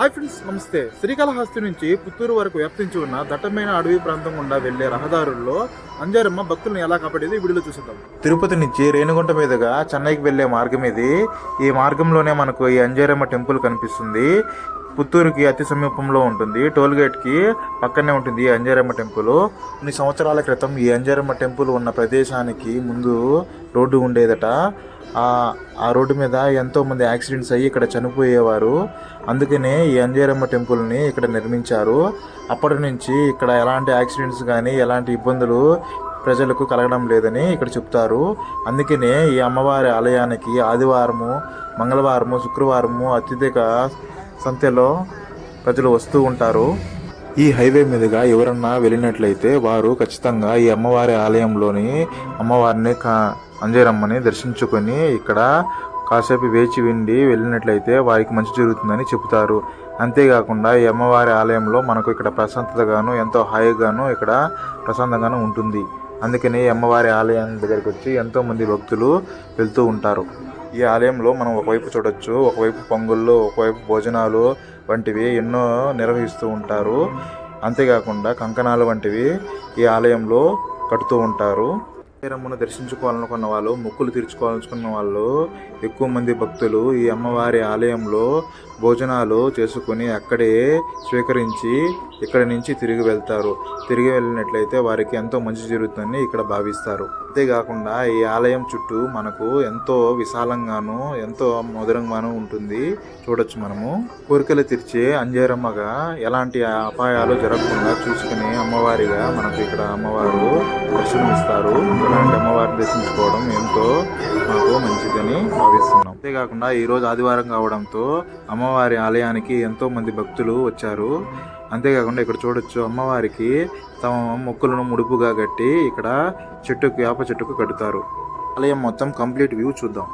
Hi friends, నమస్తే. శ్రీకాళహస్తి నుంచి పుత్తూరు వరకు వ్యాప్తించి ఉన్న దట్టమైన అడవి ప్రాంతం గుండా వెళ్లే రహదారుల్లో అంజారమ్మ భక్తులను ఎలా కాపాడేది ఈ వీడియోలో చూసేద్దాం. తిరుపతి నుంచి రేణిగుంట మీదుగా చెన్నైకి వెళ్లే మార్గం ఇది. ఈ మార్గంలోనే మనకు ఈ అంజారమ్మ టెంపుల్ కనిపిస్తుంది. పుత్తూరుకి అతి సమీపంలో ఉంటుంది. టోల్ గేట్ కి పక్కనే ఉంటుంది ఈ అంజారమ్మ టెంపుల్. కొన్ని సంవత్సరాల క్రితం ఈ అంజారమ్మ టెంపుల్ ఉన్న ప్రదేశానికి ముందు రోడ్డు ఉండేదట. ఆ రోడ్డు మీద ఎంతో మంది యాక్సిడెంట్స్ అయ్యి ఇక్కడ చనిపోయేవారు. అందుకనే ఈ అంజారమ్మ టెంపుల్ని ఇక్కడ నిర్మించారు. అప్పటి నుంచి ఇక్కడ ఎలాంటి యాక్సిడెంట్స్ కానీ ఎలాంటి ఇబ్బందులు ప్రజలకు కలగడం లేదని ఇక్కడ చెప్తారు. అందుకనే ఈ అమ్మవారి ఆలయానికి ఆదివారము, మంగళవారము, శుక్రవారము అత్యధిక సంఖ్యలో ప్రజలు వస్తూ ఉంటారు. ఈ హైవే మీదుగా ఎవరన్నా వెళ్ళినట్లయితే వారు ఖచ్చితంగా ఈ అమ్మవారి ఆలయంలోని అమ్మవారిని అంజారమ్మని దర్శించుకొని ఇక్కడ కాసేపు వేచి ఉండి వెళ్ళినట్లయితే వారికి మంచి జరుగుతుందని చెబుతారు. అంతేకాకుండా ఈ అమ్మవారి ఆలయంలో మనకు ఇక్కడ ప్రశాంతతగాను ఎంతో హాయిగాను ఇక్కడ ప్రశాంతంగాను ఉంటుంది. అందుకని ఈ అమ్మవారి ఆలయం దగ్గరికి వచ్చి ఎంతోమంది భక్తులు వెళ్తూ ఉంటారు. ఈ ఆలయంలో మనం ఒకవైపు చూడొచ్చు, ఒకవైపు పొంగుళ్ళు, ఒకవైపు భోజనాలు వంటివి ఎన్నో నిర్వహిస్తూ ఉంటారు. అంతేకాకుండా కంకణాలు వంటివి ఈ ఆలయంలో కడుతూ ఉంటారు. అంజారమ్మను దర్శించుకోవాలనుకున్న వాళ్ళు, మొక్కులు తీర్చుకోవాలనుకున్న వాళ్ళు ఎక్కువ మంది భక్తులు ఈ అమ్మవారి ఆలయంలో భోజనాలు చేసుకుని అక్కడే స్వీకరించి ఇక్కడి నుంచి తిరిగి వెళ్తారు. తిరిగి వెళ్ళినట్లయితే వారికి ఎంతో మంచి జరుగుతుందని ఇక్కడ భావిస్తారు. అంతేకాకుండా ఈ ఆలయం చుట్టూ మనకు ఎంతో విశాలంగాను ఎంతో మధురంగాను ఉంటుంది. చూడొచ్చు మనము. కోరికలు తీర్చే అంజారమ్మగా ఎలాంటి అపాయాలు జరగకుండా చూసుకునే అమ్మవారిగా మనకు ఇక్కడ అమ్మవారు దర్శనమిస్తారు. ఇలాంటి అమ్మవారిని దర్శించుకోవడం ఎంతో మాకు మంచిదని భావిస్తున్నాం. అంతేకాకుండా ఈరోజు ఆదివారం కావడంతో అమ్మవారి ఆలయానికి ఎంతో మంది భక్తులు వచ్చారు. అంతేకాకుండా ఇక్కడ చూడొచ్చు, అమ్మవారికి తమ మొక్కులను ముడుపుగా కట్టి ఇక్కడ వేప చెట్టుకు కట్టుతారు. ఆలయం మొత్తం కంప్లీట్ వ్యూ చూద్దాం.